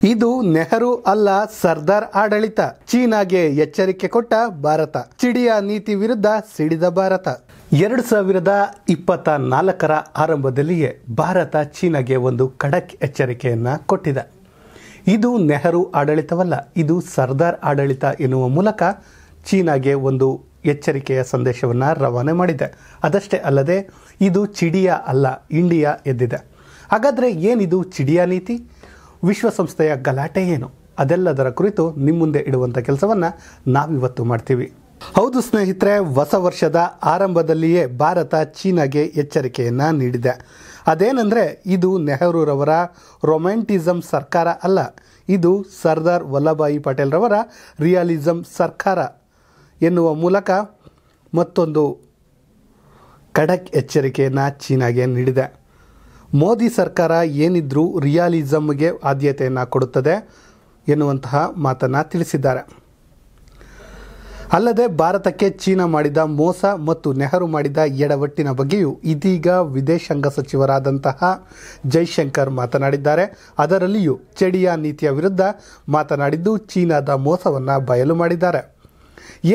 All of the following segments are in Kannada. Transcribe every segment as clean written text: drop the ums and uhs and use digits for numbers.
ಇದು ನೆಹರು ಅಲ್ಲ, ಸರ್ದಾರ್ ಆಡಳಿತ. ಚೀನಾಗೆ ಎಚ್ಚರಿಕೆ ಕೊಟ್ಟ ಭಾರತ. ಚಿಡಿಯ ನೀತಿ ವಿರುದ್ಧ ಸಿಡಿದ ಭಾರತ. 2024ರ ಆರಂಭದಲ್ಲಿಯೇ ಭಾರತ ಚೀನಾಗೆ ಒಂದು ಖಡಕ್ ಎಚ್ಚರಿಕೆಯನ್ನ ಕೊಟ್ಟಿದೆ. ಇದು ನೆಹರು ಆಡಳಿತವಲ್ಲ, ಇದು ಸರ್ದಾರ್ ಆಡಳಿತ ಎನ್ನುವ ಮೂಲಕ ಚೀನಾಗೆ ಒಂದು ಎಚ್ಚರಿಕೆಯ ಸಂದೇಶವನ್ನು ರವಾನೆ ಮಾಡಿದೆ. ಅದಷ್ಟೇ ಅಲ್ಲದೆ ಇದು ಚಿಡಿಯ ಅಲ್ಲ, ಇಂಡಿಯಾ ಎದ್ದಿದೆ. ಹಾಗಾದರೆ ಏನಿದು ಚಿಡಿಯ ನೀತಿ? ವಿಶ್ವಸಂಸ್ಥೆಯ ಗಲಾಟೆ ಏನು? ಅದೆಲ್ಲದರ ಕುರಿತು ನಿಮ್ಮ ಮುಂದೆ ಇಡುವಂಥ ಕೆಲಸವನ್ನು ನಾವಿವತ್ತು ಮಾಡ್ತೀವಿ. ಹೌದು ಸ್ನೇಹಿತರೆ, ಹೊಸ ವರ್ಷದ ಆರಂಭದಲ್ಲಿಯೇ ಭಾರತ ಚೀನಾಗೆ ಎಚ್ಚರಿಕೆಯನ್ನು ನೀಡಿದೆ. ಅದೇನೆಂದರೆ, ಇದು ನೆಹರೂರವರ ರೊಮ್ಯಾಂಟಿಸಮ್ ಸರ್ಕಾರ ಅಲ್ಲ, ಇದು ಸರ್ದಾರ್ ವಲ್ಲಭಾಯಿ ಪಟೇಲ್ ರವರ ರಿಯಲಿಸಮ್ ಸರ್ಕಾರ ಎನ್ನುವ ಮೂಲಕ ಮತ್ತೊಂದು ಖಡಕ್ ಎಚ್ಚರಿಕೆಯನ್ನು ಚೀನಾಗೆ ನೀಡಿದೆ. ಮೋದಿ ಸರ್ಕಾರ ಏನಿದ್ರೂ ರಿಯಲಿಸಮ್ಗೆ ಆದ್ಯತೆಯನ್ನು ಕೊಡುತ್ತದೆ ಎನ್ನುವಂತಹ ಮಾತನ್ನು ತಿಳಿಸಿದ್ದಾರೆ. ಅಲ್ಲದೆ ಭಾರತಕ್ಕೆ ಚೀನಾ ಮಾಡಿದ ಮೋಸ ಮತ್ತು ನೆಹರು ಮಾಡಿದ ಎಡವಟ್ಟಿನ ಬಗ್ಗೆಯೂ ಇದೀಗ ವಿದೇಶಾಂಗ ಸಚಿವರಾದಂತಹ ಜೈಶಂಕರ್ ಮಾತನಾಡಿದ್ದಾರೆ. ಅದರಲ್ಲಿಯೂ ಚಿಡಿಯ ನೀತಿಯ ವಿರುದ್ಧ ಮಾತನಾಡಿದ್ದು ಚೀನಾದ ಮೋಸವನ್ನು ಬಯಲು ಮಾಡಿದ್ದಾರೆ.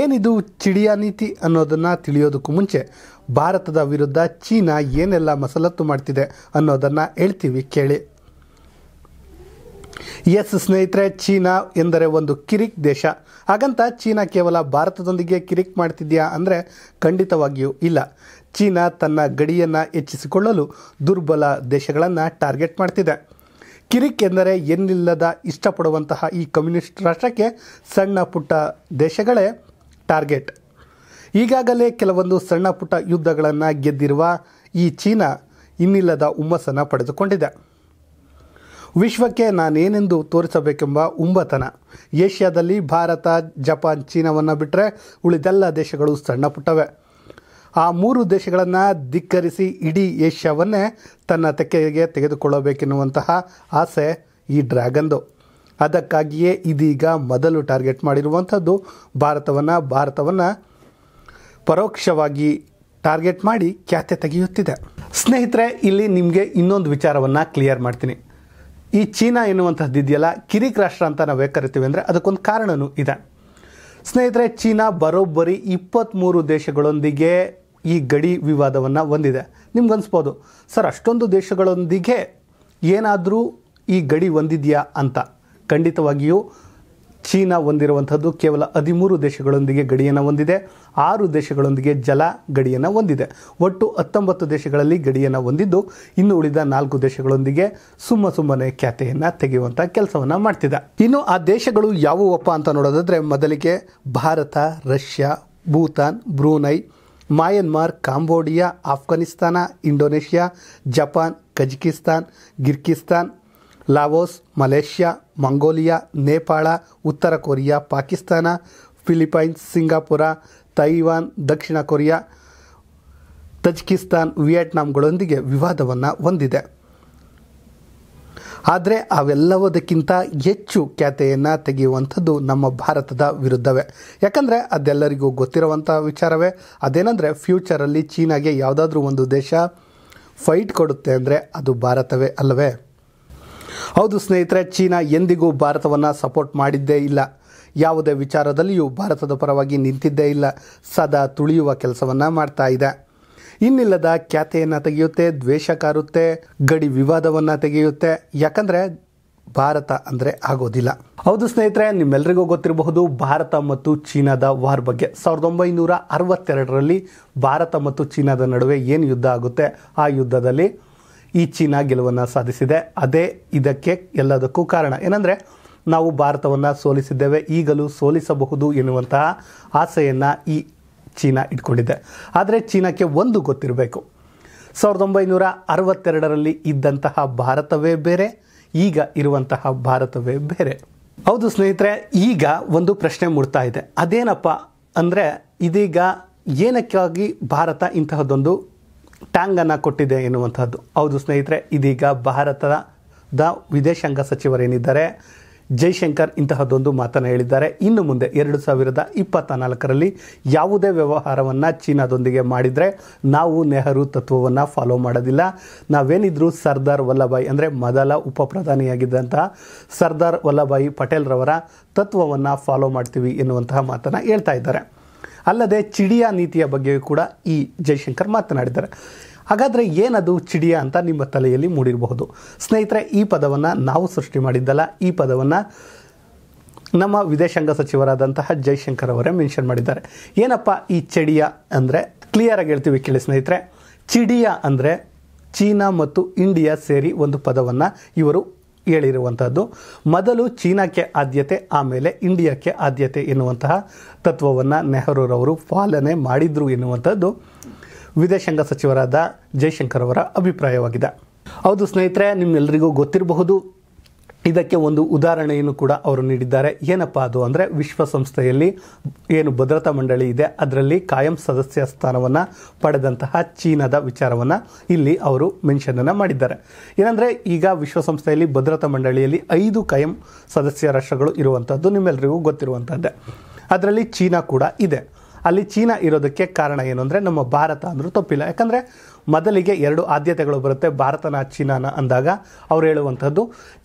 ಏನಿದು ಚಿಡಿಯ ನೀತಿ ಅನ್ನೋದನ್ನು ತಿಳಿಯೋದಕ್ಕೂ ಮುಂಚೆ ಭಾರತದ ವಿರುದ್ಧ ಚೀನಾ ಏನೆಲ್ಲ ಮಸಲತ್ತು ಮಾಡ್ತಿದೆ ಅನ್ನೋದನ್ನು ಹೇಳ್ತೀವಿ, ಕೇಳಿ. ಎಸ್ ಸ್ನೇಹಿತರೆ, ಚೀನಾ ಎಂದರೆ ಒಂದು ಕಿರಿಕ್ ದೇಶ. ಹಾಗಂತ ಚೀನಾ ಕೇವಲ ಭಾರತದೊಂದಿಗೆ ಕಿರಿಕ್ ಮಾಡ್ತಿದೆಯಾ ಅಂದರೆ ಖಂಡಿತವಾಗಿಯೂ ಇಲ್ಲ. ಚೀನಾ ತನ್ನ ಗಡಿಯನ್ನು ಹೆಚ್ಚಿಸಿಕೊಳ್ಳಲು ದುರ್ಬಲ ದೇಶಗಳನ್ನು ಟಾರ್ಗೆಟ್ ಮಾಡ್ತಿದೆ. ಕಿರಿಕ್ ಎಂದರೆ ಎನ್ನಿಲ್ಲದ ಇಷ್ಟಪಡುವಂತಹ ಈ ಕಮ್ಯುನಿಸ್ಟ್ ರಾಷ್ಟ್ರಕ್ಕೆ ಸಣ್ಣ ಪುಟ್ಟ ದೇಶಗಳೇ ಟಾರ್ಗೆಟ್. ಈಗಾಗಲೇ ಕೆಲವೊಂದು ಸಣ್ಣ ಪುಟ್ಟ ಯುದ್ಧಗಳನ್ನು ಗೆದ್ದಿರುವ ಈ ಚೀನಾ ಇನ್ನಿಲ್ಲದ ಹುಮ್ಮಸ್ಸನ್ನು ಪಡೆದುಕೊಂಡಿದೆ. ವಿಶ್ವಕ್ಕೆ ನಾನೇನೆಂದು ತೋರಿಸಬೇಕೆಂಬ ಹುಂಬತನ. ಏಷ್ಯಾದಲ್ಲಿ ಭಾರತ, ಜಪಾನ್, ಚೀನಾವನ್ನು ಬಿಟ್ಟರೆ ಉಳಿದೆಲ್ಲ ದೇಶಗಳು ಸಣ್ಣ ಪುಟ್ಟವೆ. ಆ ಮೂರು ದೇಶಗಳನ್ನು ಧಿಕ್ಕರಿಸಿ ಇಡೀ ಏಷ್ಯಾವನ್ನೇ ತನ್ನ ತೆಕ್ಕೆಗೆ ತೆಗೆದುಕೊಳ್ಳಬೇಕೆನ್ನುವಂತಹ ಆಸೆ ಈ ಡ್ರ್ಯಾಗನ್ದು. ಅದಕ್ಕಾಗಿಯೇ ಇದೀಗ ಮೊದಲು ಟಾರ್ಗೆಟ್ ಮಾಡಿರುವಂಥದ್ದು ಭಾರತವನ್ನು ಪರೋಕ್ಷವಾಗಿ ಟಾರ್ಗೆಟ್ ಮಾಡಿ ಖ್ಯಾತೆ ತೆಗೆಯುತ್ತಿದೆ. ಸ್ನೇಹಿತರೆ, ಇಲ್ಲಿ ನಿಮಗೆ ಇನ್ನೊಂದು ವಿಚಾರವನ್ನು ಕ್ಲಿಯರ್ ಮಾಡ್ತೀನಿ. ಈ ಚೀನಾ ಎನ್ನುವಂಥದ್ದು ಇದೆಯಲ್ಲ, ಕಿರಿಕ್ ರಾಷ್ಟ್ರ ಅಂತ ನಾವೇ ಕರಿತೀವಿ ಅಂದರೆ ಅದಕ್ಕೊಂದು ಕಾರಣವೂ ಇದೆ. ಸ್ನೇಹಿತರೆ, ಚೀನಾ ಬರೋಬ್ಬರಿ 23 ದೇಶಗಳೊಂದಿಗೆ ಈ ಗಡಿ ವಿವಾದವನ್ನು ಹೊಂದಿದೆ. ನಿಮ್ಗನ್ಸ್ಬೋದು, ಸರ್ ಅಷ್ಟೊಂದು ದೇಶಗಳೊಂದಿಗೆ ಏನಾದರೂ ಈ ಗಡಿ ಹೊಂದಿದೆಯಾ ಅಂತ. ಖಂಡಿತವಾಗಿಯೂ ಚೀನಾ ಹೊಂದಿರುವಂಥದ್ದು ಕೇವಲ 13 ದೇಶಗಳೊಂದಿಗೆ ಗಡಿಯನ್ನು ಹೊಂದಿದೆ, 6 ದೇಶಗಳೊಂದಿಗೆ ಜಲ ಗಡಿಯನ್ನು ಹೊಂದಿದೆ. ಒಟ್ಟು 19 ದೇಶಗಳಲ್ಲಿ ಗಡಿಯನ್ನು ಹೊಂದಿದ್ದು, ಇನ್ನು ಉಳಿದ 4 ದೇಶಗಳೊಂದಿಗೆ ಸುಮ್ಮನೆ ಖ್ಯಾತೆಯನ್ನು ತೆಗೆಯುವಂಥ ಕೆಲಸವನ್ನು ಮಾಡ್ತಿದೆ. ಇನ್ನು ಆ ದೇಶಗಳು ಯಾವುವಪ್ಪ ಅಂತ ನೋಡೋದಾದರೆ, ಮೊದಲಿಗೆ Bharat, Russia, Bhutan, Brunei, Myanmar, Cambodia, Afghanistan, Indonesia, Japan, Kazakhstan, Kyrgyzstan, Laos, Malaysia, Mongolia, Nepal, ಉತ್ತರ Korea, Pakistan, Philippines, Singapore, Taiwan, ದಕ್ಷಿಣ ಕೊರಿಯಾ, ತಜಿಕಿಸ್ತಾನ್, ವಿಯೆಟ್ನಾಂಗಳೊಂದಿಗೆ ವಿವಾದವನ್ನು ಹೊಂದಿದೆ. ಆದರೆ ಅವೆಲ್ಲವುದಕ್ಕಿಂತ ಹೆಚ್ಚು ಖ್ಯಾತೆಯನ್ನು ತೆಗೆಯುವಂಥದ್ದು ನಮ್ಮ ಭಾರತದ ವಿರುದ್ಧವೇ. ಯಾಕಂದರೆ ಅದೆಲ್ಲರಿಗೂ ಗೊತ್ತಿರುವಂಥ ವಿಚಾರವೇ. ಅದೇನೆಂದರೆ, ಫ್ಯೂಚರಲ್ಲಿ ಚೀನಾಗೆ ಯಾವುದಾದ್ರೂ ಒಂದು ದೇಶ ಫೈಟ್ ಕೊಡುತ್ತೆ ಅಂದರೆ ಅದು ಭಾರತವೇ ಅಲ್ಲವೇ? ಹೌದು ಸ್ನೇಹಿತರೆ, ಚೀನಾ ಎಂದಿಗೂ ಭಾರತವನ್ನು ಸಪೋರ್ಟ್ ಮಾಡಿದ್ದೇ ಇಲ್ಲ. ಯಾವುದೇ ವಿಚಾರದಲ್ಲಿಯೂ ಭಾರತದ ಪರವಾಗಿ ನಿಂತಿದ್ದೇ ಇಲ್ಲ. ಸದಾ ತುಳಿಯುವ ಕೆಲಸವನ್ನು ಮಾಡ್ತಾ ಇದೆ. ಇನ್ನಿಲ್ಲದ ಖ್ಯಾತೆಯನ್ನು ತೆಗೆಯುತ್ತೆ, ದ್ವೇಷ ಕಾರುತ್ತೆ, ಗಡಿ ವಿವಾದವನ್ನು ತೆಗೆಯುತ್ತೆ. ಯಾಕಂದರೆ ಭಾರತ ಅಂದರೆ ಆಗೋದಿಲ್ಲ. ಹೌದು ಸ್ನೇಹಿತರೆ, ನಿಮ್ಮೆಲ್ಲರಿಗೂ ಗೊತ್ತಿರಬಹುದು ಭಾರತ ಮತ್ತು ಚೀನಾದ ವಾರ್ ಬಗ್ಗೆ. 1962ರಲ್ಲಿ ಭಾರತ ಮತ್ತು ಚೀನಾದ ನಡುವೆ ಏನು ಯುದ್ಧ ಆಗುತ್ತೆ, ಆ ಯುದ್ಧದಲ್ಲಿ ಈ ಚೀನಾ ಗೆಲುವನ್ನು ಸಾಧಿಸಿದೆ. ಅದೇ ಇದಕ್ಕೆ ಎಲ್ಲದಕ್ಕೂ ಕಾರಣ. ಏನಂದರೆ, ನಾವು ಭಾರತವನ್ನು ಸೋಲಿಸಿದ್ದೇವೆ, ಈಗಲೂ ಸೋಲಿಸಬಹುದು ಎನ್ನುವಂತಹ ಆಸೆಯನ್ನು ಈ ಚೀನಾ ಇಟ್ಕೊಂಡಿದೆ. ಆದರೆ ಚೀನಾಕ್ಕೆ ಒಂದು ಗೊತ್ತಿರಬೇಕು, 1962ರಲ್ಲಿ ಇದ್ದಂತಹ ಭಾರತವೇ ಬೇರೆ, ಈಗ ಇರುವಂತಹ ಭಾರತವೇ ಬೇರೆ. ಹೌದು ಸ್ನೇಹಿತರೆ, ಈಗ ಒಂದು ಪ್ರಶ್ನೆ ಮೂಡ್ತಾ ಇದೆ. ಅದೇನಪ್ಪ ಅಂದರೆ, ಇದೀಗ ಏನಕ್ಕಾಗಿ ಭಾರತ ಇಂತಹದ್ದೊಂದು ಟ್ಯಾಂಗನ್ನು ಕೊಟ್ಟಿದೆ ಎನ್ನುವಂಥದ್ದು. ಹೌದು ಸ್ನೇಹಿತರೆ, ಇದೀಗ ಭಾರತದ ವಿದೇಶಾಂಗ ಸಚಿವರೇನಿದ್ದಾರೆ ಜೈಶಂಕರ್ ಇಂತಹದ್ದೊಂದು ಮಾತನ್ನು ಹೇಳಿದ್ದಾರೆ. ಇನ್ನು ಮುಂದೆ 2024ರಲ್ಲಿ ಯಾವುದೇ ವ್ಯವಹಾರವನ್ನು ಚೀನಾದೊಂದಿಗೆ ಮಾಡಿದರೆ ನಾವು ನೆಹರು ತತ್ವವನ್ನು ಫಾಲೋ ಮಾಡೋದಿಲ್ಲ. ನಾವೇನಿದ್ರು ಸರ್ದಾರ್ ವಲ್ಲಭಾಯ್ ಅಂದರೆ ಮೊದಲ ಉಪ ಪ್ರಧಾನಿಯಾಗಿದ್ದಂತಹ ಸರ್ದಾರ್ ವಲ್ಲಭಾಯ್ ಪಟೇಲ್ರವರ ತತ್ವವನ್ನು ಫಾಲೋ ಮಾಡ್ತೀವಿ ಎನ್ನುವಂತಹ ಮಾತನ್ನು ಹೇಳ್ತಾ ಇದ್ದಾರೆ. ಅಲ್ಲದೆ ಚಿಡಿಯಾ ನೀತಿಯ ಬಗ್ಗೆಯೂ ಕೂಡ ಈ ಜೈಶಂಕರ್ ಮಾತನಾಡಿದ್ದಾರೆ. ಹಾಗಾದರೆ ಏನದು ಚಿಡಿಯಾ ಅಂತ ನಿಮ್ಮ ತಲೆಯಲ್ಲಿ ಮೂಡಿರಬಹುದು. ಸ್ನೇಹಿತರೆ, ಈ ಪದವನ್ನು ನಾವು ಸೃಷ್ಟಿ ಮಾಡಿದ್ದಲ್ಲ. ಈ ಪದವನ್ನು ನಮ್ಮ ವಿದೇಶಾಂಗ ಸಚಿವರಾದಂತಹ ಜೈಶಂಕರ್ ಅವರೇ ಮೆನ್ಷನ್ ಮಾಡಿದ್ದಾರೆ. ಏನಪ್ಪ ಈ ಚಿಡಿಯಾ ಅಂದರೆ ಕ್ಲಿಯರಾಗಿ ಹೇಳ್ತೀವಿ ಕೇಳಿ ಸ್ನೇಹಿತರೆ. ಚಿಡಿಯಾ ಅಂದರೆ ಚೀನಾ ಮತ್ತು ಇಂಡಿಯಾ ಸೇರಿ ಒಂದು ಪದವನ್ನು ಇವರು ಹೇಳಿರುವಂಥದ್ದು. ಮೊದಲು ಚೀನಾಕ್ಕೆ ಆದ್ಯತೆ, ಆಮೇಲೆ ಇಂಡಿಯಾಕ್ಕೆ ಆದ್ಯತೆ ಎನ್ನುವಂತಹ ತತ್ವವನ್ನು ನೆಹರೂರವರು ಪಾಲನೆ ಮಾಡಿದ್ರು ಎನ್ನುವಂಥದ್ದು ವಿದೇಶಾಂಗ ಸಚಿವರಾದ ಜೈಶಂಕರ್ ಅವರ ಅಭಿಪ್ರಾಯವಾಗಿದೆ. ಹೌದು ಸ್ನೇಹಿತರೆ, ನಿಮ್ಮೆಲ್ಲರಿಗೂ ಗೊತ್ತಿರಬಹುದು. ಇದಕ್ಕೆ ಒಂದು ಉದಾಹರಣೆಯನ್ನು ಕೂಡ ಅವರು ನೀಡಿದ್ದಾರೆ. ಏನಪ್ಪ ಅದು ಅಂದರೆ ವಿಶ್ವಸಂಸ್ಥೆಯಲ್ಲಿ ಏನು ಭದ್ರತಾ ಮಂಡಳಿ ಇದೆ ಅದರಲ್ಲಿ ಕಾಯಂ ಸದಸ್ಯ ಸ್ಥಾನವನ್ನು ಪಡೆದಂತಹ ಚೀನಾದ ವಿಚಾರವನ್ನು ಇಲ್ಲಿ ಅವರು ಮೆನ್ಷನನ್ನು ಮಾಡಿದ್ದಾರೆ. ಏನಂದರೆ ಈಗ ವಿಶ್ವಸಂಸ್ಥೆಯಲ್ಲಿ ಭದ್ರತಾ ಮಂಡಳಿಯಲ್ಲಿ 5 ಕಾಯಂ ಸದಸ್ಯ ರಾಷ್ಟ್ರಗಳು ಇರುವಂಥದ್ದು ನಿಮ್ಮೆಲ್ಲರಿಗೂ ಗೊತ್ತಿರುವಂಥದ್ದೇ. ಅದರಲ್ಲಿ ಚೀನಾ ಕೂಡ ಇದೆ. ಅಲ್ಲಿ ಚೀನಾ ಇರೋದಕ್ಕೆ ಕಾರಣ ಏನು ಅಂದರೆ ನಮ್ಮ ಭಾರತ ಅಂದರೂ ತಪ್ಪಿಲ್ಲ. ಯಾಕಂದರೆ ಮೊದಲಿಗೆ 2 ಆದ್ಯತೆಗಳು ಬರುತ್ತೆ, ಭಾರತನ ಚೀನಾನ ಅಂದಾಗ ಅವ್ರು ಹೇಳುವಂಥದ್ದು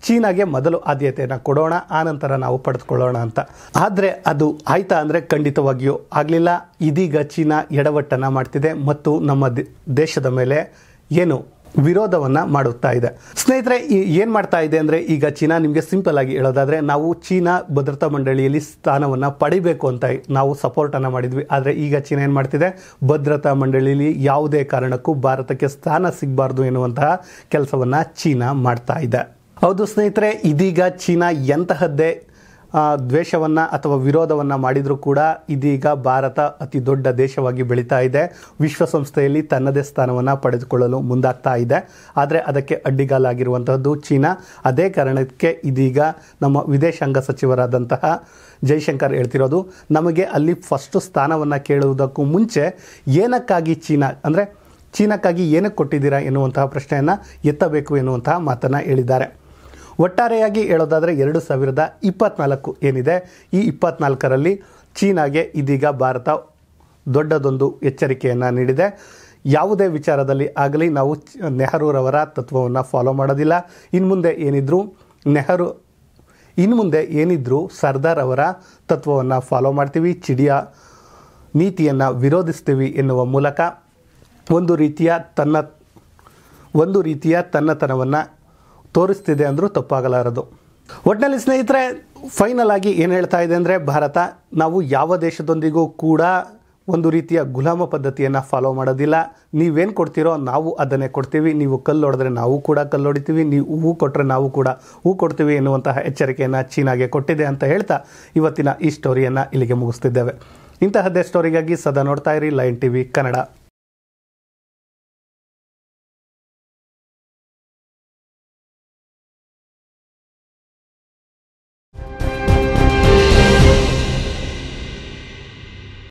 ಚೀನಾಗೆ ಮೊದಲು ಆದ್ಯತೆಯನ್ನು ಕೊಡೋಣ, ಆನಂತರ ನಾವು ಪಡೆದುಕೊಳ್ಳೋಣ ಅಂತ. ಆದರೆ ಅದು ಆಯ್ತಾ ಅಂದರೆ ಖಂಡಿತವಾಗಿಯೂ ಆಗಲಿಲ್ಲ. ಇದೀಗ ಚೀನಾ ಎಡವಟ್ಟನ್ನು ಮಾಡ್ತಿದೆ ಮತ್ತು ನಮ್ಮ ದೇಶದ ಮೇಲೆ ಏನು ವಿರೋಧವನ್ನು ಮಾಡುತ್ತಾ ಇದೆ. ಸ್ನೇಹಿತರೆ, ಏನು ಮಾಡ್ತಾ ಇದೆ ಅಂದರೆ ಈಗ ಚೀನಾ, ನಿಮಗೆ ಸಿಂಪಲ್ ಆಗಿ ಹೇಳೋದಾದರೆ, ನಾವು ಚೀನಾ ಭದ್ರತಾ ಮಂಡಳಿಯಲ್ಲಿ ಸ್ಥಾನವನ್ನು ಪಡಿಬೇಕು ಅಂತ ನಾವು ಸಪೋರ್ಟನ್ನು ಮಾಡಿದ್ವಿ. ಆದರೆ ಈಗ ಚೀನಾ ಏನು ಮಾಡ್ತಿದೆ, ಭದ್ರತಾ ಮಂಡಳಿಯಲ್ಲಿ ಯಾವುದೇ ಕಾರಣಕ್ಕೂ ಭಾರತಕ್ಕೆ ಸ್ಥಾನ ಸಿಗಬಾರ್ದು ಎನ್ನುವಂತಹ ಕೆಲಸವನ್ನು ಚೀನಾ ಮಾಡ್ತಾ ಇದೆ. ಹೌದು ಸ್ನೇಹಿತರೆ, ಇದೀಗ ಚೀನಾ ಎಂತಹದ್ದೇ ದ್ವೇಷವನ್ನು ಅಥವಾ ವಿರೋಧವನ್ನು ಮಾಡಿದರೂ ಕೂಡ ಇದೀಗ ಭಾರತ ಅತಿ ದೊಡ್ಡ ದೇಶವಾಗಿ ಬೆಳೀತಾ ಇದೆ. ವಿಶ್ವಸಂಸ್ಥೆಯಲ್ಲಿ ತನ್ನದೇ ಸ್ಥಾನವನ್ನು ಪಡೆದುಕೊಳ್ಳಲು ಮುಂದಾಗ್ತಾ ಇದೆ. ಆದರೆ ಅದಕ್ಕೆ ಅಡ್ಡಿಗಾಲಾಗಿರುವಂತಹದ್ದು ಚೀನಾ. ಅದೇ ಕಾರಣಕ್ಕೆ ಇದೀಗ ನಮ್ಮ ವಿದೇಶಾಂಗ ಸಚಿವರಾದಂತಹ ಜೈಶಂಕರ್ ಹೇಳ್ತಿರೋದು, ನಮಗೆ ಅಲ್ಲಿ ಫಸ್ಟು ಸ್ಥಾನವನ್ನು ಕೇಳುವುದಕ್ಕೂ ಮುಂಚೆ ಏನಕ್ಕಾಗಿ ಚೀನಾ ಅಂದರೆ ಚೀನಾಕ್ಕಾಗಿ ಏನಕ್ಕೆ ಕೊಟ್ಟಿದ್ದೀರಾ ಎನ್ನುವಂತಹ ಪ್ರಶ್ನೆಯನ್ನು ಎತ್ತಬೇಕು ಎನ್ನುವಂತಹ ಮಾತನ್ನು ಹೇಳಿದ್ದಾರೆ. ಒಟ್ಟಾರೆಯಾಗಿ ಹೇಳೋದಾದರೆ 2024 ಏನಿದೆ, ಈ 24ರಲ್ಲಿ ಚೀನಾಗೆ ಇದೀಗ ಭಾರತ ದೊಡ್ಡದೊಂದು ಎಚ್ಚರಿಕೆಯನ್ನು ನೀಡಿದೆ. ಯಾವುದೇ ವಿಚಾರದಲ್ಲಿ ಆಗಲಿ ನಾವು ನೆಹರೂರವರ ತತ್ವವನ್ನು ಫಾಲೋ ಮಾಡೋದಿಲ್ಲ. ಇನ್ನು ಮುಂದೆ ಏನಿದ್ರು ಸರ್ದಾರ್ ಅವರ ತತ್ವವನ್ನು ಫಾಲೋ ಮಾಡ್ತೀವಿ, ಚಿಡಿಯಾ ನೀತಿಯನ್ನು ವಿರೋಧಿಸ್ತೀವಿ ಎನ್ನುವ ಮೂಲಕ ಒಂದು ರೀತಿಯ ತನ್ನತನವನ್ನು ತೋರಿಸ್ತಿದೆ ಅಂದರೂ ತಪ್ಪಾಗಲಾರದು. ಒಟ್ಟಿನಲ್ಲಿ ಸ್ನೇಹಿತರೆ, ಫೈನಲ್ ಆಗಿ ಏನು ಹೇಳ್ತಾ ಇದೆ ಅಂದರೆ ಭಾರತ, ನಾವು ಯಾವ ದೇಶದೊಂದಿಗೂ ಕೂಡ ಒಂದು ರೀತಿಯ ಗುಲಾಮ ಪದ್ಧತಿಯನ್ನು ಫಾಲೋ ಮಾಡೋದಿಲ್ಲ. ನೀವೇನು ಕೊಡ್ತೀರೋ ನಾವು ಅದನ್ನೇ ಕೊಡ್ತೀವಿ. ನೀವು ಕಲ್ಲು ಹೊಡೆದ್ರೆ ನಾವು ಕೂಡ ಕಲ್ಲು ಹೊಡಿತೀವಿ, ನೀವು ಹೂ ಕೊಟ್ಟರೆ ನಾವು ಕೂಡ ಹೂ ಕೊಡ್ತೀವಿ ಎನ್ನುವಂತಹ ಎಚ್ಚರಿಕೆಯನ್ನು ಚೀನಾಗೆ ಕೊಟ್ಟಿದೆ ಅಂತ ಹೇಳ್ತಾ ಇವತ್ತಿನ ಈ ಸ್ಟೋರಿಯನ್ನು ಇಲ್ಲಿಗೆ ಮುಗಿಸ್ತಿದ್ದೇವೆ. ಇಂತಹದ್ದೇ ಸ್ಟೋರಿಗಾಗಿ ಸದಾ ನೋಡ್ತಾ ಇರಿ ಲಯನ್ ಟಿವಿ ಕನ್ನಡ.